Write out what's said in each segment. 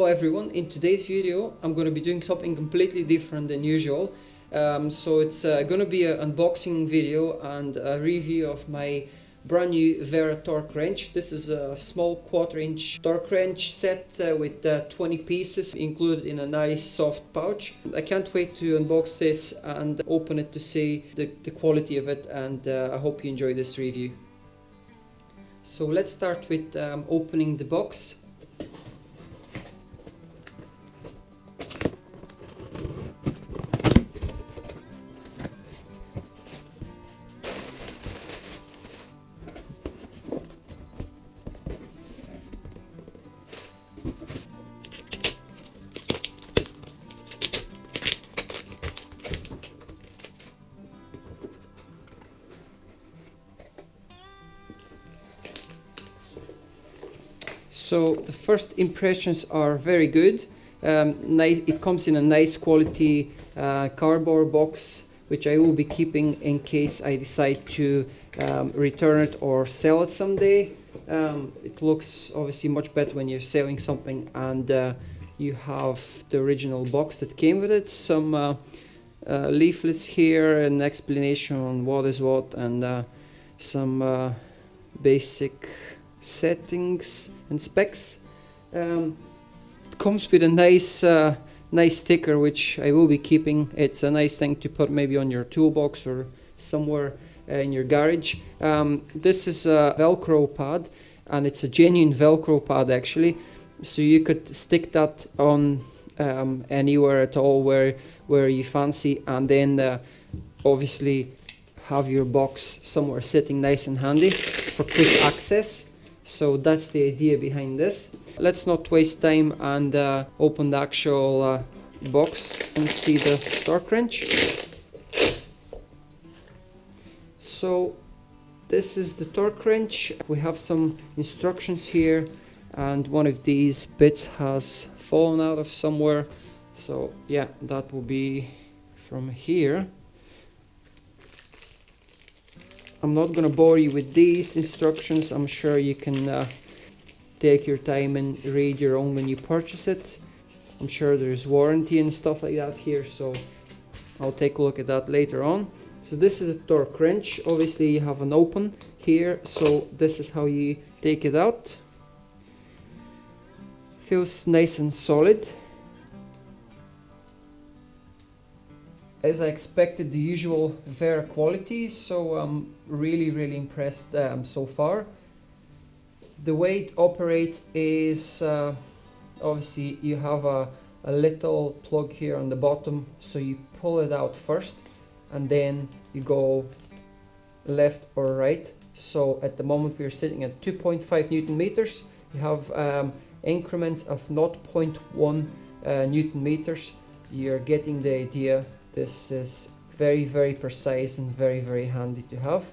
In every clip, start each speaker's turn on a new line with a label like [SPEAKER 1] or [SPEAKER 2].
[SPEAKER 1] Hello everyone, in today's video I'm going to be doing something completely different than usual. So it's going to be an unboxing video and a review of my brand new Wera torque wrench. This is a small 1/4-inch torque wrench set with 20 pieces included in a nice soft pouch. I can't wait to unbox this and open it to see the quality of it, and I hope you enjoy this review. So let's start with opening the box. So the first impressions are very good. It comes in a nice quality cardboard box, which I will be keeping in case I decide to return it or sell it someday. It looks obviously much better when you're selling something and you have the original box that came with it. Some leaflets here, an explanation on what is what, and some basic settings and specs. Comes with a nice sticker, which I will be keeping. It's a nice thing to put maybe on your toolbox or somewhere in your garage. This is a Velcro pad, and it's a genuine Velcro pad actually, so you could stick that on anywhere at all where you fancy, and then obviously have your box somewhere sitting nice and handy for quick access. So that's the idea behind this. Let's not waste time and open the actual box and see the torque wrench. So this is the torque wrench. We have some instructions here, and one of these bits has fallen out of somewhere. So yeah, that will be from here. I'm not going to bore you with these instructions. I'm sure you can take your time and read your own when you purchase it. I'm sure there's warranty and stuff like that here, so I'll take a look at that later on. So this is a torque wrench. Obviously you have an open here, so this is how you take it out. Feels nice and solid. As I expected, the usual Wera quality, so I'm really impressed so far. The way it operates is obviously you have a little plug here on the bottom, so you pull it out first and then you go left or right. So at the moment we're sitting at 2.5 Newton meters. You have increments of 0.1 Newton meters. You're getting the idea. This is very precise and very handy to have.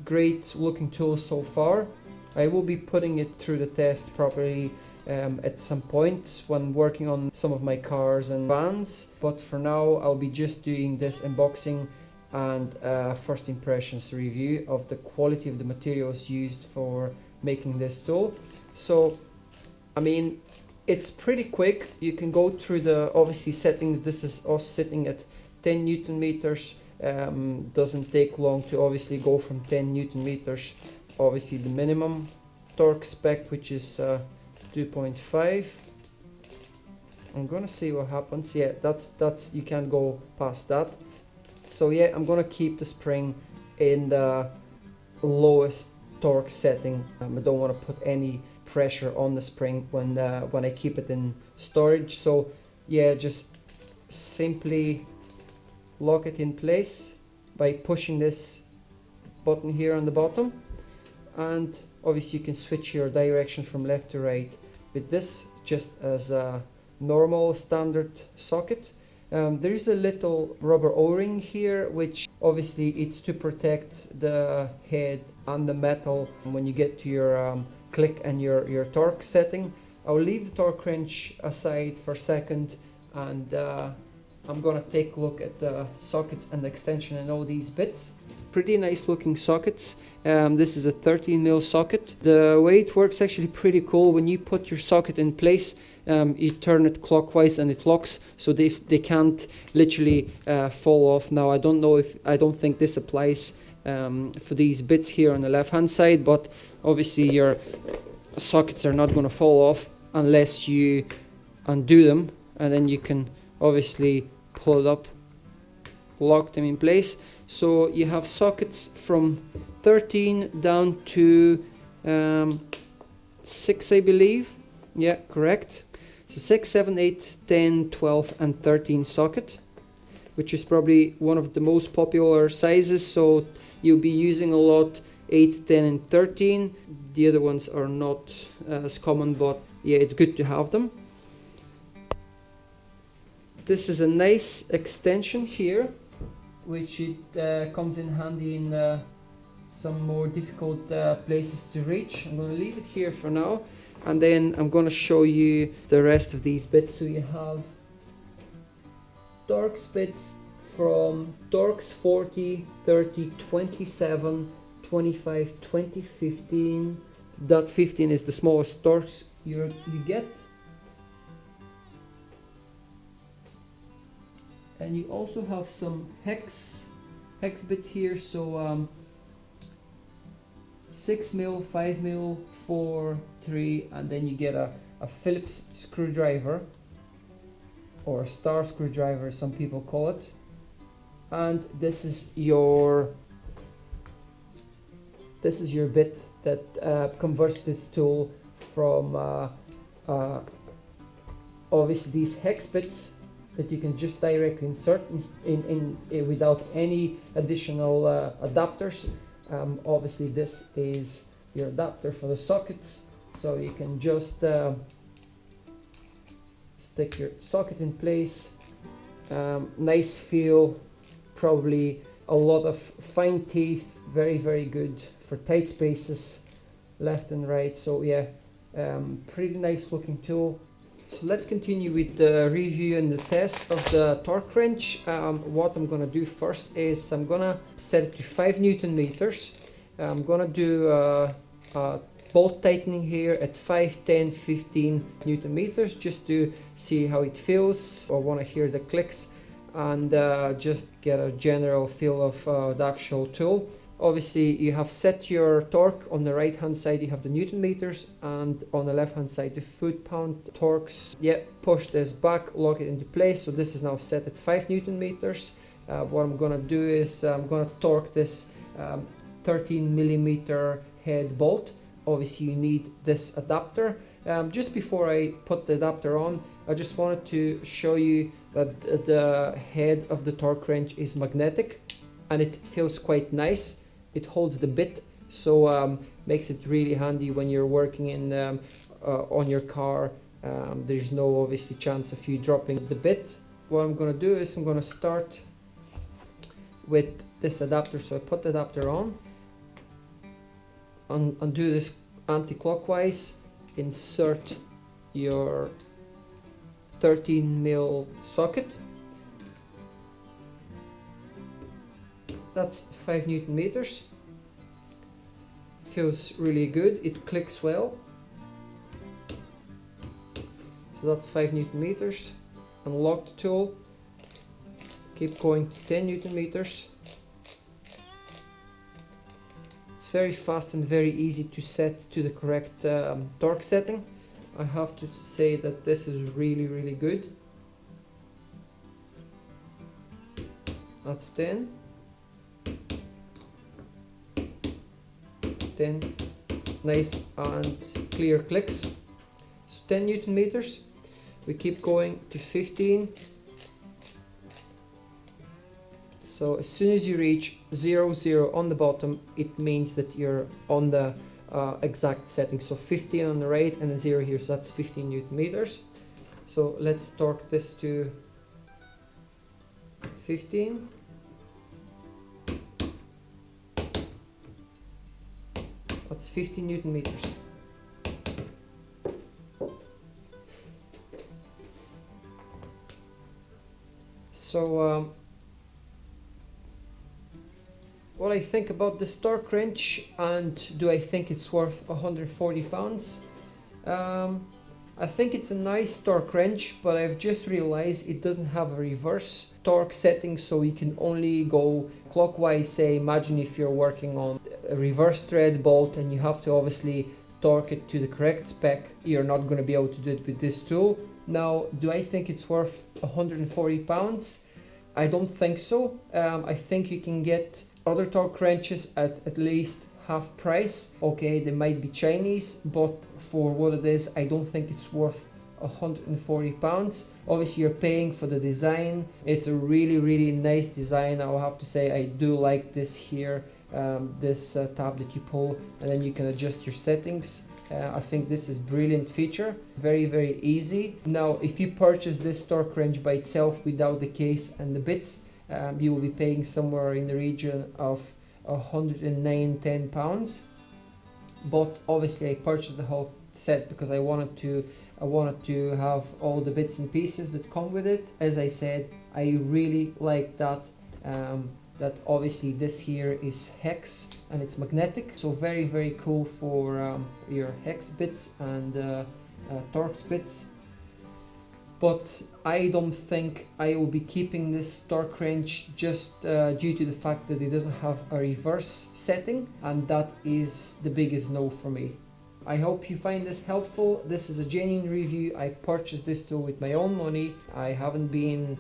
[SPEAKER 1] Great looking tool so far. I will be putting it through the test properly at some point when working on some of my cars and vans, but for now I'll be just doing this unboxing and first impressions review of the quality of the materials used for making this tool. So I mean, it's pretty quick. You can go through the obviously settings. This is us sitting at 10 Newton meters. Doesn't take long to obviously go from 10 Newton meters. Obviously the minimum torque spec, which is 2.5. I'm gonna see what happens. Yeah, that's you can't go past that. So yeah, I'm gonna keep the spring in the lowest torque setting. I don't want to put any pressure on the spring when I keep it in storage. So yeah, just simply lock it in place by pushing this button here on the bottom, and obviously you can switch your direction from left to right with this just as a normal standard socket. There is a little rubber o-ring here, which obviously it's to protect the head and the metal when you get to your click and your torque setting. I'll leave the torque wrench aside for a second, and I'm gonna take a look at the sockets and the extension and all these bits. Pretty nice looking sockets. This is a 13mm socket. The way it works actually pretty cool. When you put your socket in place, you turn it clockwise and it locks, so they can't literally fall off. Now I don't think this applies for these bits here on the left hand side, but obviously your sockets are not going to fall off unless you undo them, and then you can obviously pull it up, lock them in place. So you have sockets from 13 down to 6, I believe. Yeah, correct. So 6, 7, 8, 10, 12 and 13 socket, which is probably one of the most popular sizes, so you'll be using a lot 8, 10 and 13. The other ones are not as common, but yeah, it's good to have them. This is a nice extension here, which it comes in handy in some more difficult places to reach. I'm going to leave it here for now, and then I'm going to show you the rest of these bits. So you have Torx bits from Torx 40, 30, 27, 25, 20, 15. That 15 is the smallest Torx you get. And you also have some hex bits here, so 6mm, 5mm, 4, 3, and then you get a Phillips screwdriver, or a star screwdriver as some people call it. And this is your bit that converts this tool from obviously these hex bits that you can just directly insert in without any additional adapters. Obviously this is your adapter for the sockets, so you can just stick your socket in place. Nice feel, probably a lot of fine teeth, very good for tight spaces left and right. So yeah, pretty nice looking tool. So let's continue with the review and the test of the torque wrench. What I'm going to do first is I'm going to set it to 5 Newton meters. I'm going to do bolt tightening here at 5, 10, 15 Newton meters just to see how it feels. I want to hear the clicks and just get a general feel of the actual tool. Obviously you have set your torque. On the right hand side you have the Newton meters, and on the left hand side the foot-pound torques. Yeah, push this back, lock it into place. So this is now set at 5 Newton meters. What I'm gonna do is I'm gonna torque this 13mm head bolt. Obviously you need this adapter. Just before I put the adapter on, I just wanted to show you that the head of the torque wrench is magnetic and it feels quite nice. It holds the bit, so makes it really handy when you're working in on your car. There's no obviously chance of you dropping the bit. What I'm going to do is I'm going to start with this adapter. So I put the adapter on, undo this anti-clockwise, insert your 13mm socket. That's 5 Newton meters. Feels really good. It clicks well. So that's 5 Newton meters. Unlock the tool. Keep going to 10 Newton meters. It's very fast and very easy to set to the correct torque setting. I have to say that this is really good. That's 10. 10. Nice and clear clicks. So 10 Newton meters. We keep going to 15. So as soon as you reach 0, 0 on the bottom, it means that you're on the exact setting. So 15 on the right and a 0 here, so that's 15 Newton meters. So let's torque this to 15. That's 15 Newton meters. So what I think about this torque wrench and do I think it's worth £140. I think it's a nice torque wrench, but I've just realized it doesn't have a reverse torque setting, so you can only go clockwise. Say, imagine if you're working on a reverse thread bolt and you have to obviously torque it to the correct spec. You're not going to be able to do it with this tool. Now, do I think it's worth £140? I don't think so. I think you can get other torque wrenches at least half price. Okay, they might be Chinese, but for what it is, I don't think it's worth £140. Obviously, you're paying for the design. It's a really nice design. I'll have to say I do like this here, this tab that you pull and then you can adjust your settings. I think this is brilliant feature, very easy. Now, if you purchase this torque wrench by itself without the case and the bits, you will be paying somewhere in the region of £110. But obviously I purchased the whole set because I wanted to have all the bits and pieces that come with it. As I said, I really like that that obviously this here is hex and it's magnetic, so very cool for your hex bits and Torx bits. But I don't think I will be keeping this torque wrench just due to the fact that it doesn't have a reverse setting, and that is the biggest no for me. I hope you find this helpful. This is a genuine review. I purchased this tool with my own money. I haven't been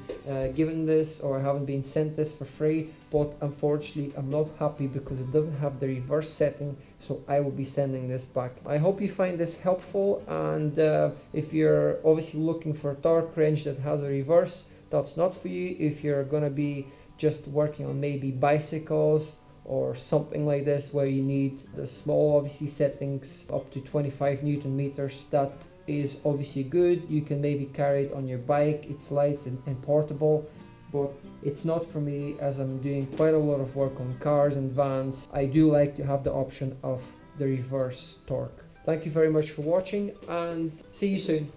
[SPEAKER 1] given this, or I haven't been sent this for free, but unfortunately I'm not happy because it doesn't have the reverse setting, so I will be sending this back. I hope you find this helpful, and if you're obviously looking for a torque wrench that has a reverse, that's not for you. If you're gonna be just working on maybe bicycles or something like this where you need the small obviously settings up to 25 Newton meters, that is obviously good. You can maybe carry it on your bike. It's light and portable, but it's not for me as I'm doing quite a lot of work on cars and vans. I do like to have the option of the reverse torque. Thank you very much for watching and see you soon.